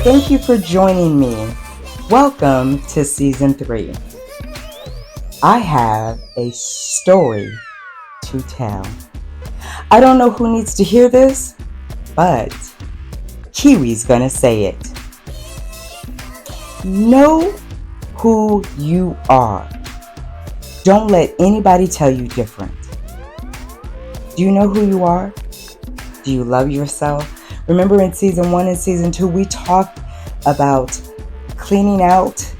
Thank you for joining me. Welcome to season 3. I have a story to tell. I don't know who needs to hear this, but Kiwi's gonna say it. Know who you are. Don't let anybody tell you different. Do you know who you are? Do you love yourself? Remember in season 1 and season 2, we talked about cleaning out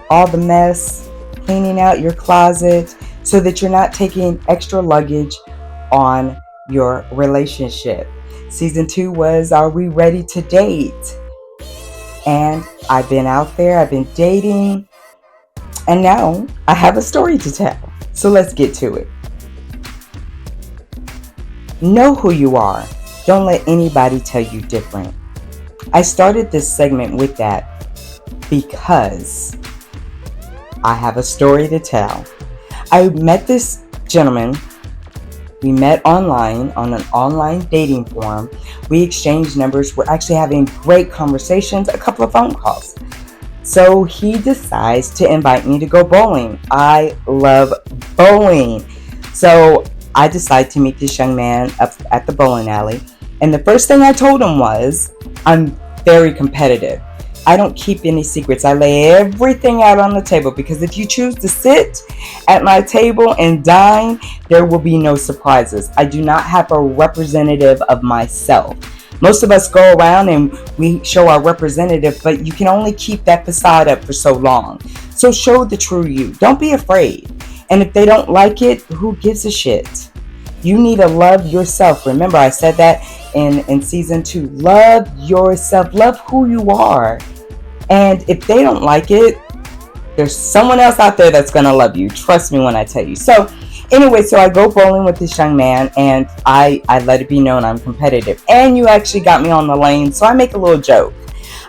all the mess, cleaning out your closet so that you're not taking extra luggage on your relationship. Season 2 was, are we ready to date? And I've been out there, I've been dating, and now I have a story to tell. So let's get to it. Know who you are. Don't let anybody tell you different. I started this segment with that because I have a story to tell. I met this gentleman. We met online on an online dating forum. We exchanged numbers. We're actually having great conversations, a couple of phone calls. So he decides to invite me to go bowling. I love bowling. So I decide to meet this young man up at the bowling alley. And the first thing I told him was, I'm very competitive. I don't keep any secrets. I lay everything out on the table because if you choose to sit at my table and dine, there will be no surprises. I do not have a representative of myself. Most of us go around and we show our representative, but you can only keep that facade up for so long. So show the true you. Don't be afraid. And if they don't like it, who gives a shit? You need to love yourself. Remember, I said that in season 2. Love yourself. Love who you are. And if they don't like it, there's someone else out there that's going to love you. Trust me when I tell you. So anyway, so I go bowling with this young man, and I let it be known I'm competitive. And you actually got me on the lane, so I make a little joke.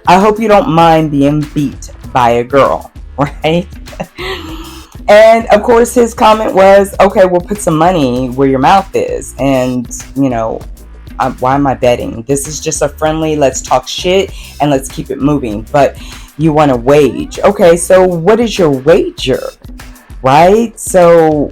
I hope you don't mind being beat by a girl, right? And of course his comment was, okay, we'll put some money where your mouth is. And, why am I betting? This is just a friendly, let's talk shit and let's keep it moving. But you want to wage. Okay, so what is your wager? Right? So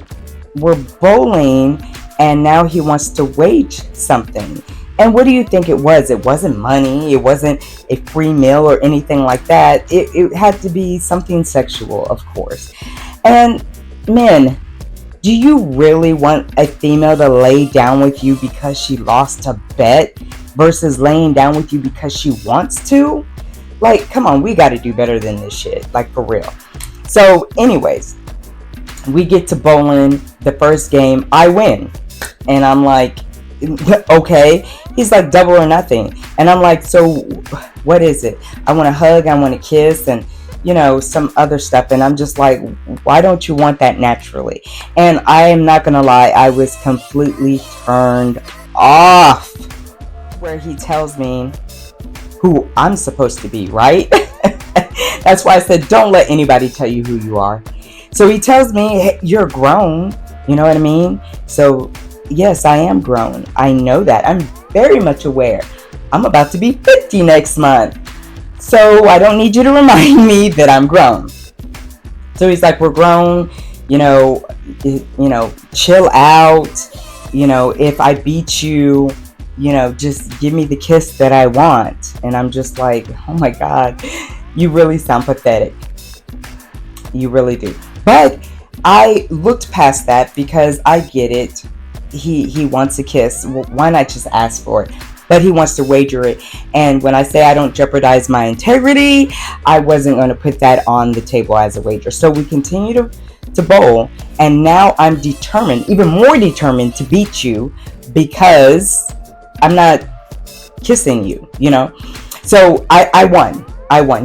we're bowling and now he wants to wage something. And what do you think it was? It wasn't money. It wasn't a free meal or anything like that. It had to be something sexual, of course. And men, do you really want a female to lay down with you because she lost a bet versus laying down with you because she wants to? Like, come on, we got to do better than this shit. Like, for real. So, anyways, we get to bowling. The first game, I win. And I'm like, okay. He's like, double or nothing. And I'm like, so what is it? I want to hug. I want to kiss. And some other stuff. And I'm just like, why don't you want that naturally? And I am not going to lie, I was completely turned off. Where he tells me who I'm supposed to be, right? That's why I said, don't let anybody tell you who you are. So he tells me, hey, you're grown. You know what I mean? So yes, I am grown. I know that. I'm very much aware. I'm about to be 50 next month. So I don't need you to remind me that I'm grown. So he's like, we're grown, chill out. If I beat you, just give me the kiss that I want. And I'm just like, oh my God, you really sound pathetic. You really do. But I looked past that because I get it. He wants a kiss. Well, why not just ask for it? But he wants to wager it. And when I say I don't jeopardize my integrity, I wasn't going to put that on the table as a wager. So we continue to bowl. And now I'm determined, even more determined to beat you because I'm not kissing you, So I won.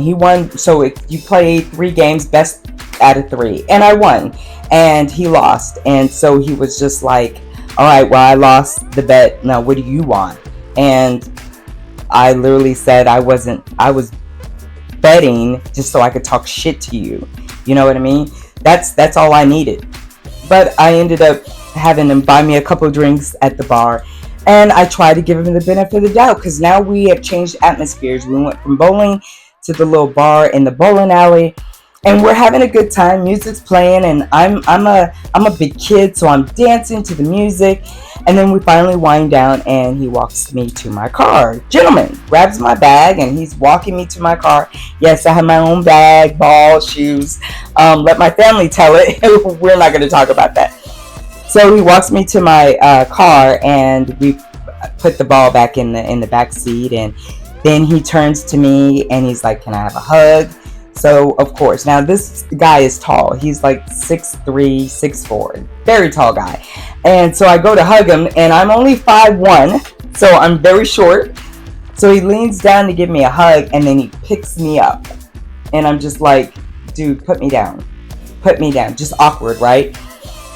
He won. So if you play 3 games, best out of 3. And I won. And he lost. And so he was just like, all right, well, I lost the bet. Now, what do you want? And I literally said I was betting just so I could talk shit to you. You know what I mean? That's all I needed. But I ended up having them buy me a couple of drinks at the bar. And I try to give him the benefit of the doubt because now we have changed atmospheres. We went from bowling to the little bar in the bowling alley, and we're having a good time. Music's playing, and I'm a big kid, so I'm dancing to the music. And then we finally wind down, and he walks me to my car. Gentleman grabs my bag, and he's walking me to my car. Yes, I have my own bag, ball, shoes. Let my family tell it. We're not going to talk about that. So he walks me to my car, and we put the ball back in the back seat. And then he turns to me, and he's like, "Can I have a hug?" So of course, now this guy is tall. He's like 6'3", 6'4", very tall guy. And so I go to hug him, and I'm only 5'1", so I'm very short. So he leans down to give me a hug, and then he picks me up, and I'm just like, "Dude, put me down, just awkward, right?"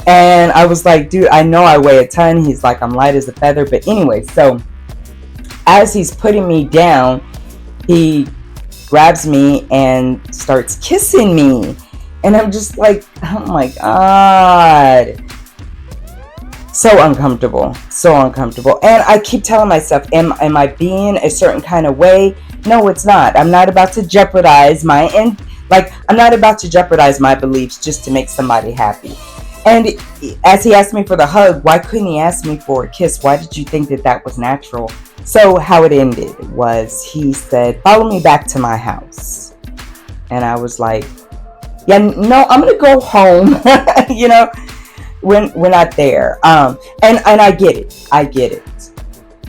And I was like, "Dude, I know I weigh a ton." He's like, "I'm light as a feather." But anyway, so as he's putting me down, he grabs me and starts kissing me. And I'm just like, oh my God. So uncomfortable. And I keep telling myself, am I being a certain kind of way? No, it's not. I'm not about to jeopardize I'm not about to jeopardize my beliefs just to make somebody happy. And as he asked me for the hug, why couldn't he ask me for a kiss? Why did you think that was natural? So how it ended was he said, "Follow me back to my house." And I was like, "Yeah, no, I'm going to go home." We're not there. And I get it.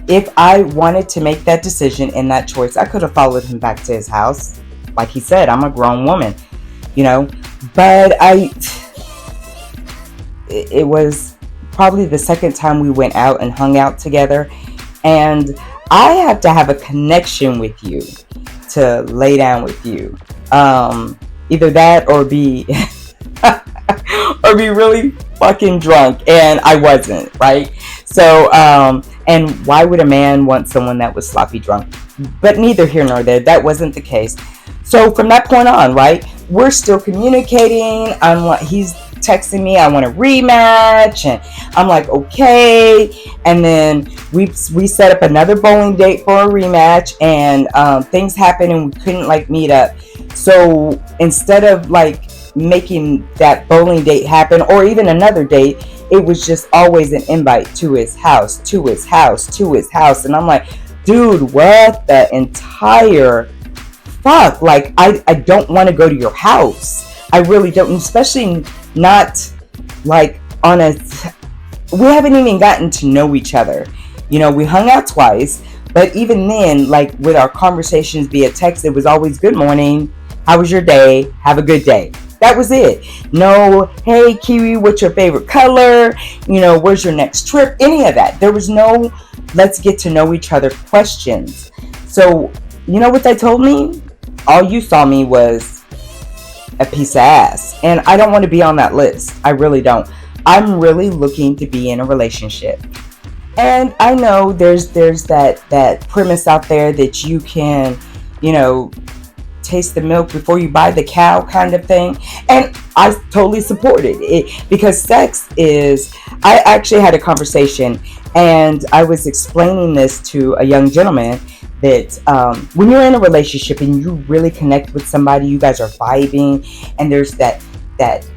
If I wanted to make that decision and that choice, I could have followed him back to his house. Like he said, I'm a grown woman, but it was probably the second time we went out and hung out together. And I have to have a connection with you to lay down with you. Either that or be or be really fucking drunk. And I wasn't, right? So, and why would a man want someone that was sloppy drunk? But neither here nor there. That wasn't the case. So from that point on, right, we're still communicating. He's texting me, "I want a rematch," and I'm like, okay. And then we set up another bowling date for a rematch, and things happened, and we couldn't meet up. So instead of making that bowling date happen, or even another date, it was just always an invite to his house. And I'm like, dude, what the entire fuck? I don't want to go to your house. I really don't, especially not on a, we haven't even gotten to know each other. We hung out twice, but even then, with our conversations via text, it was always good morning, how was your day, have a good day. That was it. No, hey Kiwi, what's your favorite color? Where's your next trip? Any of that. There was no let's get to know each other questions. So, you know what they told me? All you saw me was a piece of ass. And I don't want to be on that list. I really don't. I'm really looking to be in a relationship. And I know there's that premise out there that you can, taste the milk before you buy the cow kind of thing. And I totally supported it because sex is, I actually had a conversation and I was explaining this to a young gentleman that when you're in a relationship and you really connect with somebody, you guys are vibing and there's that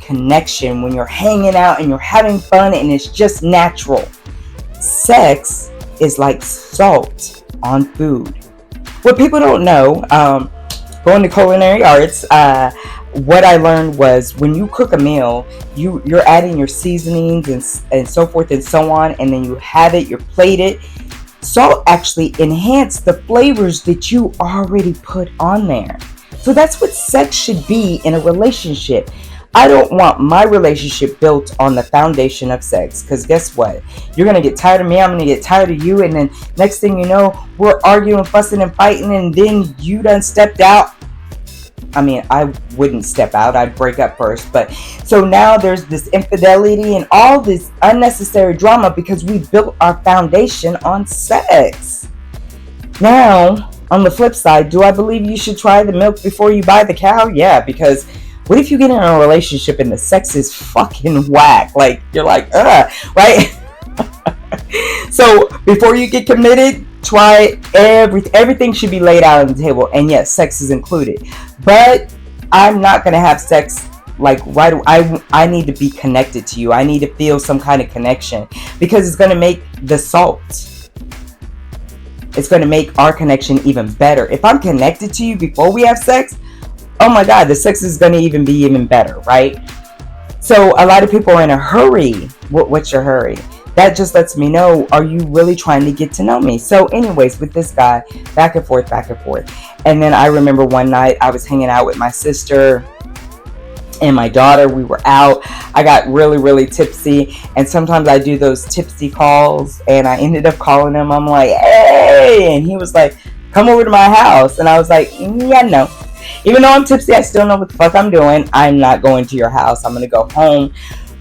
connection when you're hanging out and you're having fun and it's just natural. Sex is like salt on food. What people don't know, going to culinary arts, what I learned was when you cook a meal, you're adding your seasonings and so forth and so on, and then you have it, you plate it. Salt actually enhances the flavors that you already put on there. So that's what sex should be in a relationship. I don't want my relationship built on the foundation of sex, because guess what? You're going to get tired of me, I'm going to get tired of you, and then next thing you know, we're arguing, fussing, and fighting, and then you done stepped out. I mean, I wouldn't step out, I'd break up first, but so now there's this infidelity and all this unnecessary drama because we built our foundation on sex. Now, on the flip side, do I believe you should try the milk before you buy the cow? Yeah, because what if you get in a relationship and the sex is fucking whack? You're like, right? So before you get committed, try everything should be laid out on the table. And yes, sex is included. But I'm not gonna have sex like right. I need to be connected to you. I need to feel some kind of connection because it's gonna make the salt. It's gonna make our connection even better. If I'm connected to you before we have sex, oh my God, the sex is gonna even be even better, right? So a lot of people are in a hurry. What's your hurry? That just lets me know, are you really trying to get to know me? So anyways, with this guy, back and forth. And then I remember one night I was hanging out with my sister and my daughter. We were out. I got really, really tipsy. And sometimes I do those tipsy calls. And I ended up calling him. I'm like, hey. And he was like, come over to my house. And I was like, yeah, no. Even though I'm tipsy, I still know what the fuck I'm doing. I'm not going to your house. I'm going to go home.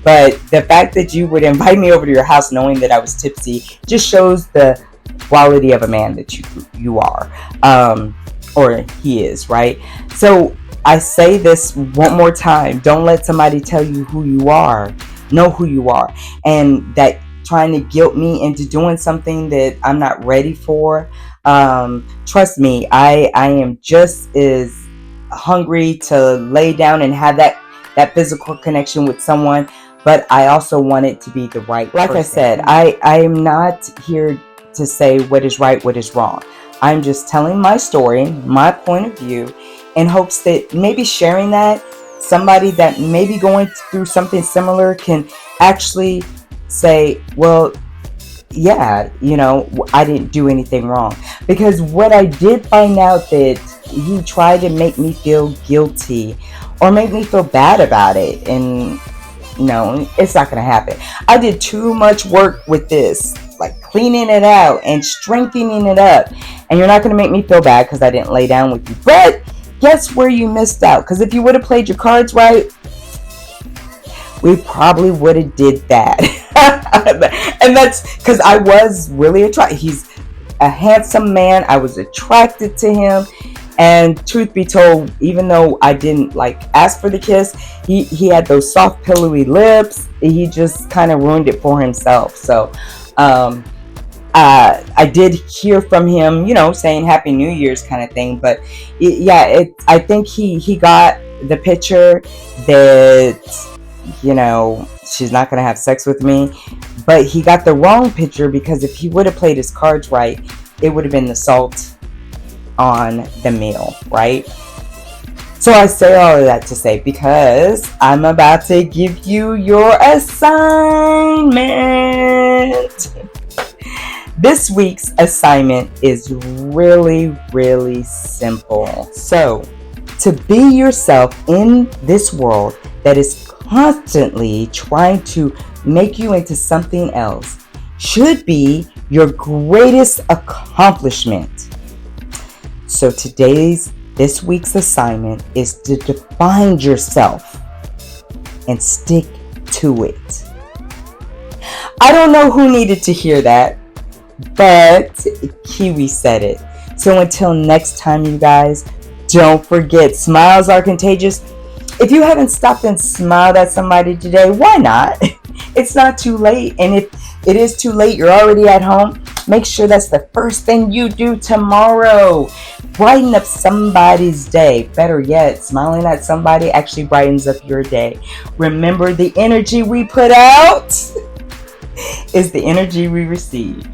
But the fact that you would invite me over to your house knowing that I was tipsy just shows the quality of a man that you are. Or he is, right? So I say this one more time. Don't let somebody tell you who you are. Know who you are. And that trying to guilt me into doing something that I'm not ready for. Trust me, I am just as hungry to lay down and have that physical connection with someone, but I also want it to be the right person. Like I said, I am not here to say what is right, what is wrong. I'm just telling my story, my point of view, in hopes that maybe sharing that, somebody that may be going through something similar can actually say, well, yeah, I didn't do anything wrong. Because what I did find out that he tried to make me feel guilty or make me feel bad about it. And no, it's not going to happen. I did too much work with this, like cleaning it out and strengthening it up. And you're not going to make me feel bad because I didn't lay down with you. But guess where you missed out? Because if you would have played your cards right, we probably would have did that. And that's because I was really attracted. He's a handsome man. I was attracted to him. And truth be told, even though I didn't ask for the kiss, he had those soft, pillowy lips. He just kind of ruined it for himself. So I did hear from him, saying Happy New Year's kind of thing. But I think he got the picture that, she's not going to have sex with me. But he got the wrong picture because if he would have played his cards right, it would have been the salt on the meal, right? So I say all of that to say, because I'm about to give you your assignment. This week's assignment is really, really simple. So, to be yourself in this world that is constantly trying to make you into something else should be your greatest accomplishment. So this week's assignment is to define yourself and stick to it. I don't know who needed to hear that, but Kiwi said it. So until next time, you guys, don't forget, smiles are contagious. If you haven't stopped and smiled at somebody today, why not? It's not too late. And if it is too late, you're already at home, make sure that's the first thing you do tomorrow. Brighten up somebody's day. Better yet, smiling at somebody actually brightens up your day. Remember, the energy we put out is the energy we receive.